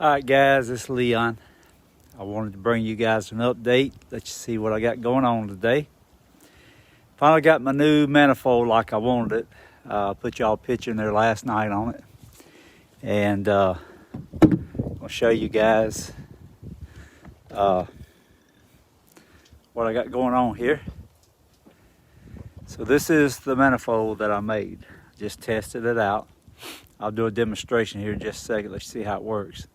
Alright guys, it's Leon. I wanted to bring you guys an update, let you see what I got going on today. Finally got my new manifold like I wanted it. Put y'all a picture in there last night on it. And I'll show you guys what I got going on here. So this is the manifold that I made. Just tested it out. I'll do a demonstration here in just a second. Let's see how it works.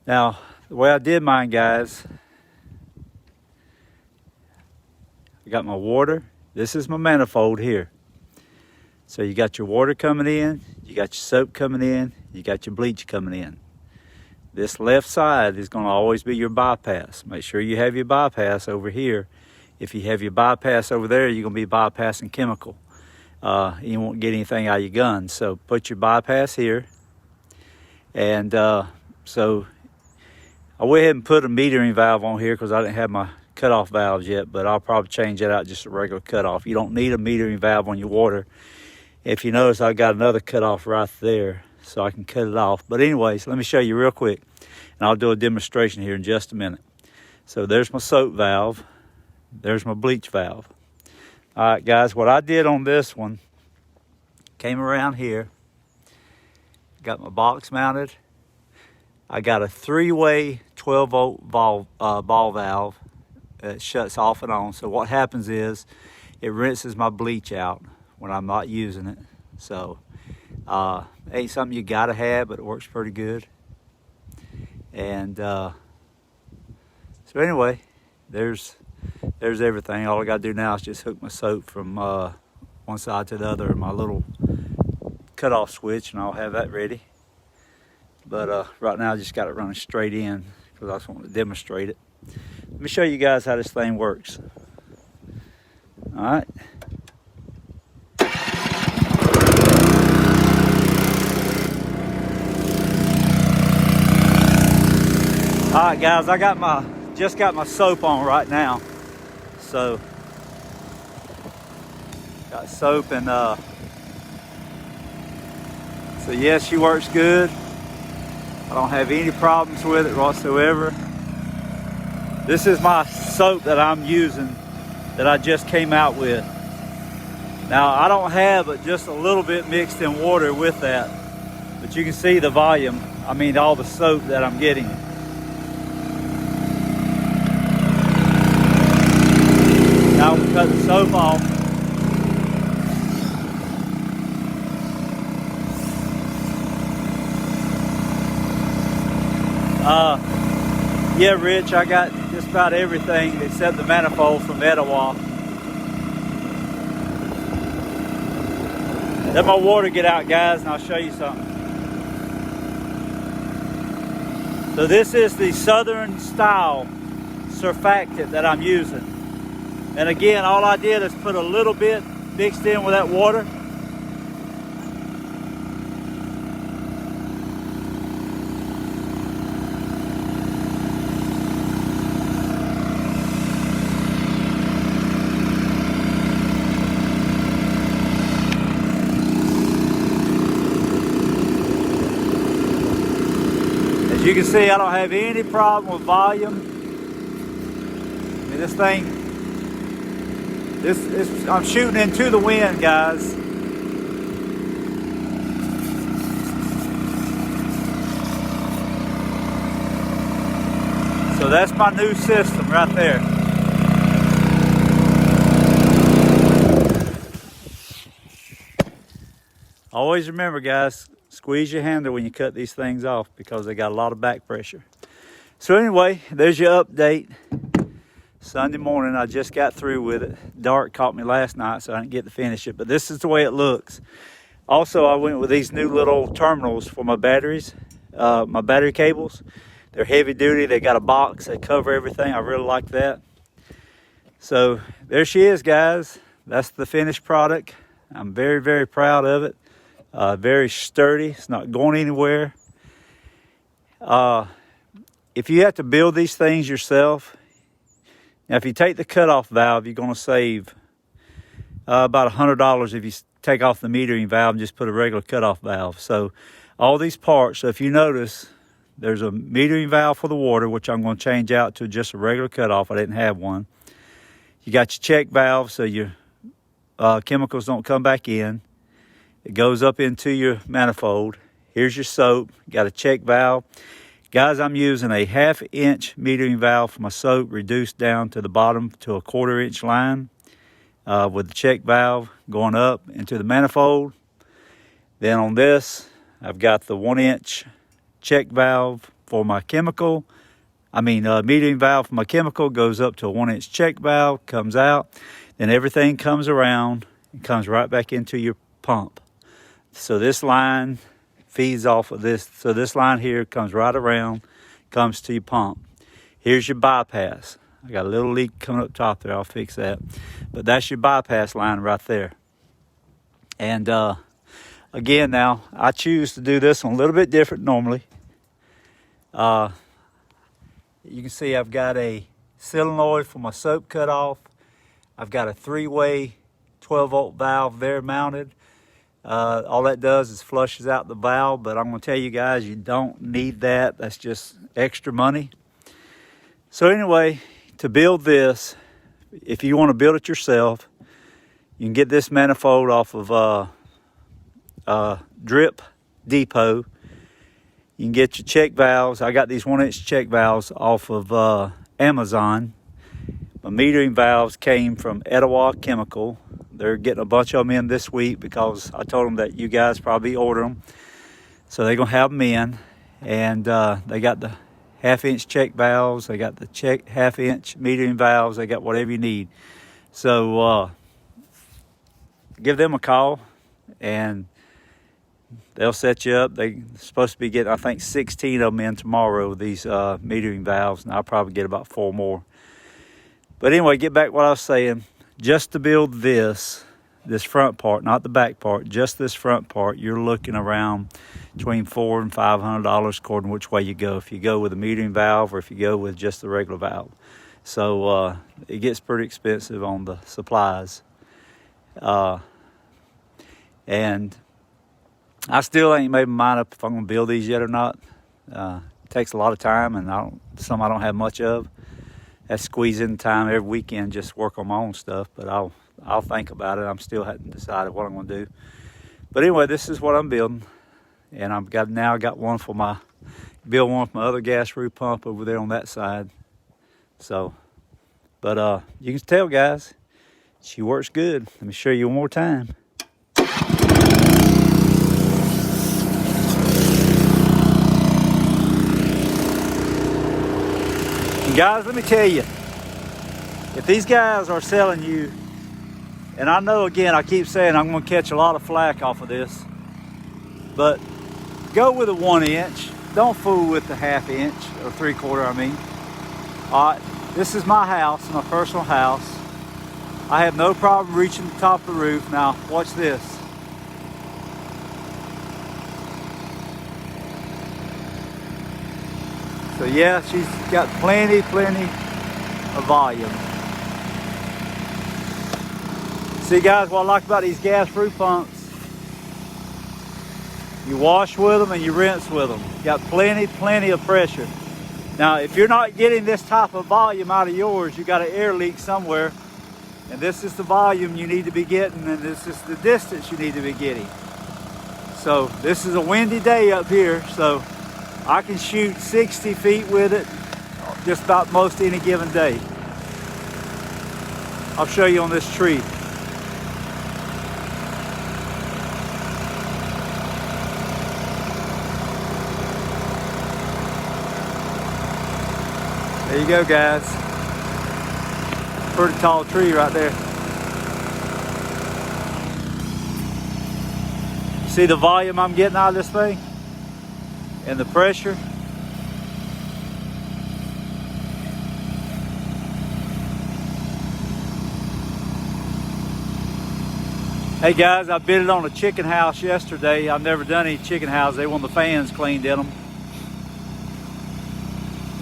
Now, the way I did mine, guys, I got my water. This is my manifold here. So you got your water coming in, you got your soap coming in, you got your bleach coming in. This left side is going to always be your bypass. Make sure you have your bypass over here. If you have your bypass over there, you're going to be bypassing chemical. You won't get anything out of your gun. So put your bypass here. And so I went ahead and put a metering valve on here because I didn't have my cutoff valves yet, but I'll probably change that out just a regular cutoff. You don't need a metering valve on your water. If you notice, I got another cutoff right there so I can cut it off. But anyways, let me show you real quick, and I'll do a demonstration here in just a minute. So there's my soap valve. There's my bleach valve. All right, guys, what I did on this one, came around here, got my box mounted. I got a three-way 12-volt ball valve that shuts off and on. So what happens is it rinses my bleach out when I'm not using it. So ain't something you gotta have, but it works pretty good. And so anyway, there's everything. All I gotta do now is just hook my soap from one side to the other, my little cutoff switch, and I'll have that ready. But right now I just got it running straight in because I just want to demonstrate it. Let me show you guys how this thing works. All right. All right, guys, I just got my soap on right now. So got soap, and so yes, she works good. I don't have any problems with it whatsoever. This is my soap that I'm using that I just came out with. Now, I don't have but just a little bit mixed in water with that, but you can see the volume, all the soap that I'm getting. Now we'll cut the soap off. Yeah, Rich, I got just about everything except the manifold from Etowah. Let my water get out, guys, and I'll show you something. So this is the Southern style surfactant that I'm using. And again, all I did is put a little bit mixed in with that water. As you can see, I don't have any problem with volume. This thing, I'm shooting into the wind, guys. So that's my new system right there. Always remember, guys, squeeze your handle when you cut these things off because they got a lot of back pressure. So anyway, there's your update. Sunday morning, I just got through with it. Dark caught me last night, so I didn't get to finish it, but this is the way it looks. Also, I went with these new little terminals for my batteries, my battery cables. They're heavy duty. They got a box. They cover everything. I really like that. So there she is, guys. That's the finished product. I'm very, very proud of it. Very sturdy. It's not going anywhere. If you have to build these things yourself, now if you take the cutoff valve, you're going to save about $100 if you take off the metering valve and just put a regular cutoff valve. So all these parts, so if you notice, There's a metering valve for the water, which I'm going to change out to just a regular cutoff. I didn't have one. You got your check valve so your chemicals don't come back in. It goes up into your manifold. Here's your soap. You got a check valve. Guys, I'm using a 1/2 inch metering valve for my soap, reduced down to the bottom to a 1/4 inch line with the check valve going up into the manifold. Then on this, I've got the 1 inch check valve for my chemical. Metering valve for my chemical goes up to a 1 inch check valve, comes out. Then everything comes around and comes right back into your pump. So this line feeds off of this. So this line here comes right around, comes to your pump. Here's your bypass. I got a little leak coming up top there. I'll fix that. But that's your bypass line right there. And again, now I choose to do this one a little bit different normally. You can see I've got a solenoid for my soap cutoff. I've got a 3-way 12-volt valve there mounted. All that does is flushes out the valve, but I'm going to tell you guys, you don't need that. That's just extra money. So anyway, to build this, if you want to build it yourself, you can get this manifold off of Drip Depot. You can get your check valves. I got these 1 inch check valves off of Amazon. My metering valves came from Etowah Chemical. They're getting a bunch of them in this week because I told them that you guys probably order them. So they're going to have them in. And they got the 1/2 inch check valves. They got the 1/2 inch metering valves. They got whatever you need. So give them a call and they'll set you up. They're supposed to be getting, I think, 16 of them in tomorrow, these metering valves. And I'll probably get about 4 more. But anyway, get back to what I was saying. Just to build this front part, not the back part, just this front part, you're looking around between $400 and $500 according to which way you go. If you go with a metering valve or if you go with just the regular valve. So it gets pretty expensive on the supplies. And I still ain't made my mind up if I'm going to build these yet or not. It takes a lot of time, and some I don't have much of. I squeeze in time every weekend just work on my own stuff, but I'll think about it. I'm still hadn't decided what I'm going to do. But anyway, this is what I'm building, and I got one for build one for my other gas roof pump over there on that side. So, but you can tell, guys, she works good. Let me show you one more time. And guys, let me tell you, if these guys are selling you, and I know, again, I keep saying I'm going to catch a lot of flack off of this, but go with a 1 inch. Don't fool with the 1/2 inch or 3/4, I mean. All right, this is my house, my personal house. I have no problem reaching the top of the roof. Now, watch this. So yeah, she's got plenty of volume. See, guys, what I like about these gas roof pumps, you wash with them and you rinse with them. Got plenty of pressure. Now, if you're not getting this type of volume out of yours, you got an air leak somewhere, and this is the volume you need to be getting, and this is the distance you need to be getting. So this is a windy day up here, so I can shoot 60 feet with it just about most any given day. I'll show you on this tree. There you go, guys. Pretty tall tree right there. See the volume I'm getting out of this thing? And the pressure. Hey guys, I bid it on a chicken house yesterday. I've never done any chicken houses. They want the fans cleaned in them.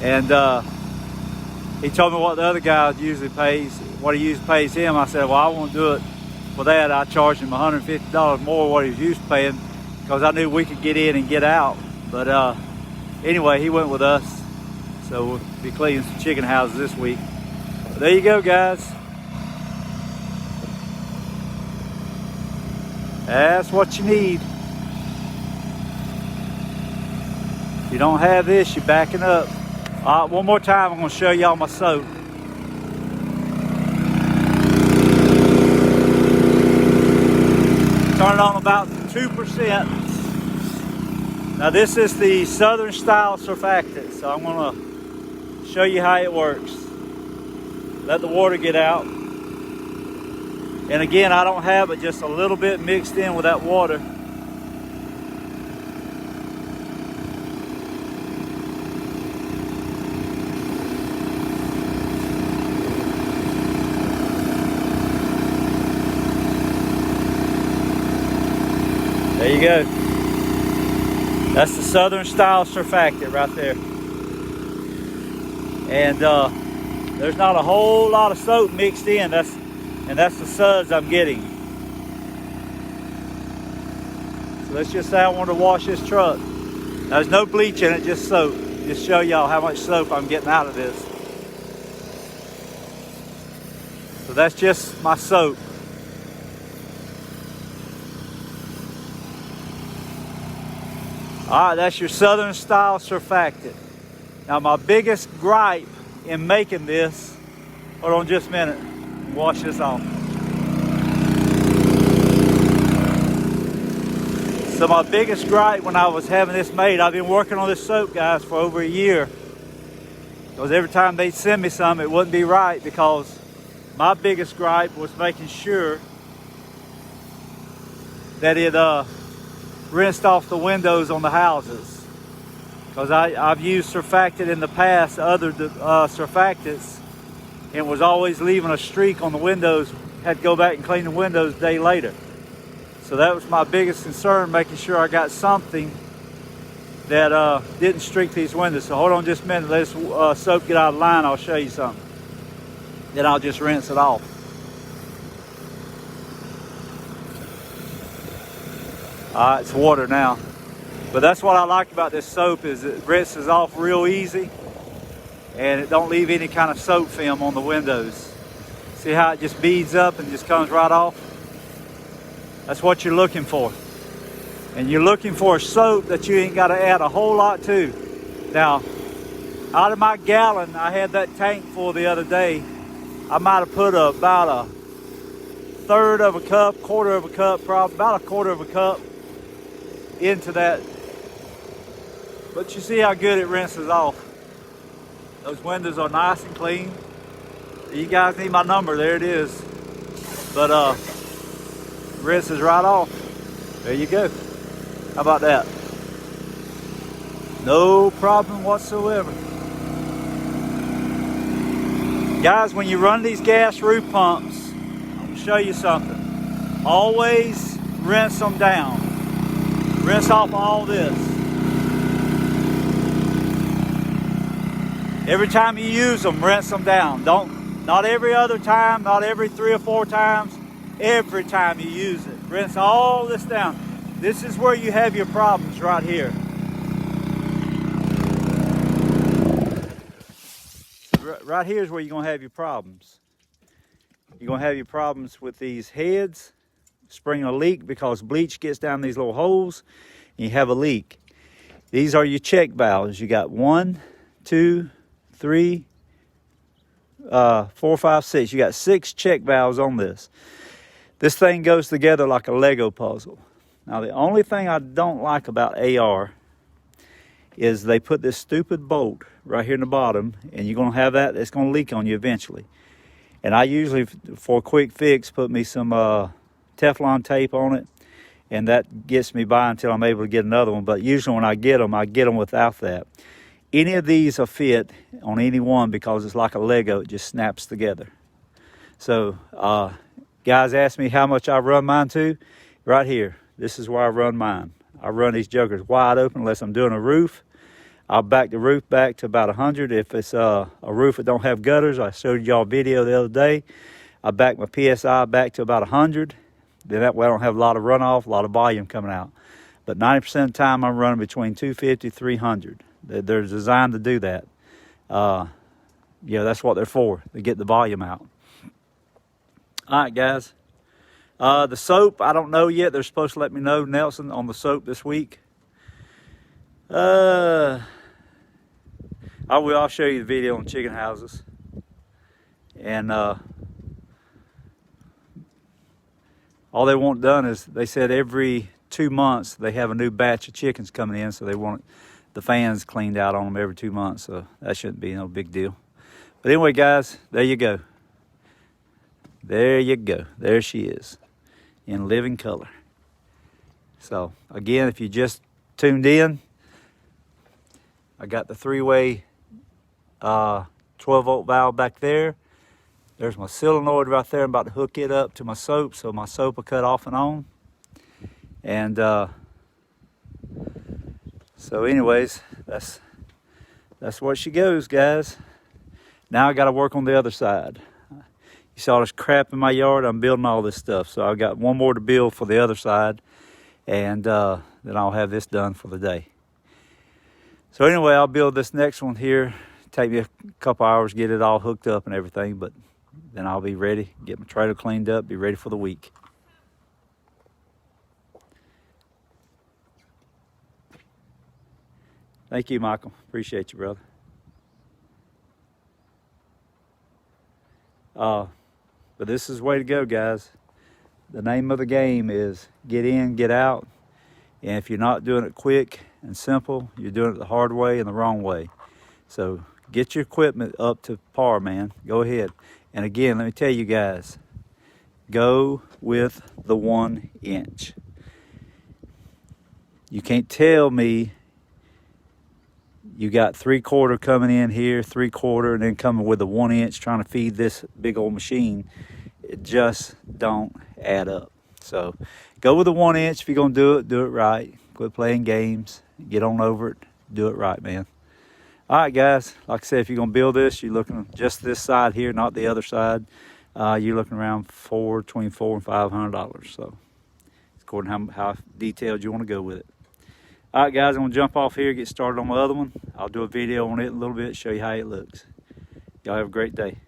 And he told me what the other guy usually pays, what he usually pays him. I said, well, I won't do it for that. I charged him $150 more what he was used to paying because I knew we could get in and get out. But Anyway, he went with us. So we'll be cleaning some chicken houses this week. But there you go, guys. That's what you need. If you don't have this, you're backing up. All right, one more time, I'm gonna show y'all my soap. Turn it on about 2%. Now this is the Southern style surfactant, so I'm gonna show you how it works. Let the water get out. And again, I don't have it, just a little bit mixed in with that water. There you go. That's the Southern style surfactant right there. And there's not a whole lot of soap mixed in. That's the suds I'm getting. So let's just say I want to wash this truck. Now, there's no bleach in it, just soap. Just show y'all how much soap I'm getting out of this. So that's just my soap. All right, that's your Southern style surfactant. Now my biggest gripe in making this, hold on just a minute, wash this off. So my biggest gripe when I was having this made, I've been working on this soap, guys, for over a year. Because every time they'd send me some, it wouldn't be right, because my biggest gripe was making sure that it rinsed off the windows on the houses, because I've used surfactant in the past, other surfactants, and was always leaving a streak on the windows. Had to go back and clean the windows a day later. So that was my biggest concern, making sure I got something that didn't streak these windows. So hold on just a minute, let this soap get out of line, I'll show you something. Then I'll just rinse it off. It's water now. But that's what I like about this soap, is it rinses off real easy and it don't leave any kind of soap film on the windows. See how it just beads up and just comes right off? That's what you're looking for. And you're looking for a soap that you ain't got to add a whole lot to. Now, out of my gallon, I had that tank full the other day. I might have put about a third of a cup, quarter of a cup, probably about a quarter of a cup into that. But you see how good it rinses off. Those windows are nice and clean. You guys need my number, there it is. But rinses right off. There you go. How about that? No problem whatsoever. Guys, when you run these gas roof pumps, I'm gonna show you something. Always rinse them down. Rinse off all this. Every time you use them, rinse them down. Not every other time, not every 3 or 4 times. Every time you use it, rinse all this down. This is where you have your problems, right here. Right here is where you're gonna have your problems. You're gonna have your problems with these heads, spring a leak because bleach gets down these little holes and you have a leak. These are your check valves. You got 1, 2, 3, 4, 5, 6. You got 6 check valves on this. This thing goes together like a Lego puzzle. Now the only thing I don't like about AR is they put this stupid bolt right here in the bottom, and you're gonna have that, it's gonna leak on you eventually. And I usually, for a quick fix, put me some Teflon tape on it, and that gets me by until I'm able to get another one. But usually when I get them without that. Any of these will fit on any one because it's like a Lego, it just snaps together. So guys ask me how much I run mine to. Right here, this is where I run mine. I run these jokers wide open unless I'm doing a roof. I'll back the roof back to about 100. If it's a roof that don't have gutters, I showed y'all a video the other day. I back my PSI back to about 100. Then that way I don't have a lot of runoff, a lot of volume coming out. But 90% of the time I'm running between 250, 300. They're designed to do that. That's what they're for, to get the volume out. All right, guys. The soap, I don't know yet. They're supposed to let me know, Nelson, on the soap this week. I'll show you the video on chicken houses. And all they want done is, they said every 2 months they have a new batch of chickens coming in, so they want the fans cleaned out on them every 2 months, so that shouldn't be no big deal. But anyway, guys, there you go. There you go. There she is in living color. So again, if you just tuned in, I got the 3-way 12-volt valve back there. There's my solenoid right there. I'm about to hook it up to my soap, so my soap will cut off and on. And so anyways, that's where she goes, guys. Now I got to work on the other side. You saw this crap in my yard. I'm building all this stuff, so I got one more to build for the other side, and then I'll have this done for the day. So anyway, I'll build this next one here. Take me a couple hours, get it all hooked up and everything, but then I'll be ready, get my trailer cleaned up, be ready for the week. Thank you, Michael. Appreciate you, brother. But this is the way to go, guys. The name of the game is get in, get out. And if you're not doing it quick and simple, you're doing it the hard way and the wrong way. So get your equipment up to par, man. Go ahead. And again, let me tell you guys, go with the 1 inch. You can't tell me you got 3/4 coming in here, 3/4, and then coming with a 1 inch trying to feed this big old machine. It just don't add up. So go with the 1 inch. If you're going to do it right. Quit playing games. Get on over it. Do it right, man. All right, guys. Like I said, if you're going to build this, you're looking just this side here, not the other side. You're looking around between $400 and $500. So it's according to how detailed you want to go with it. All right, guys. I'm going to jump off here, get started on my other one. I'll do a video on it in a little bit, show you how it looks. Y'all have a great day.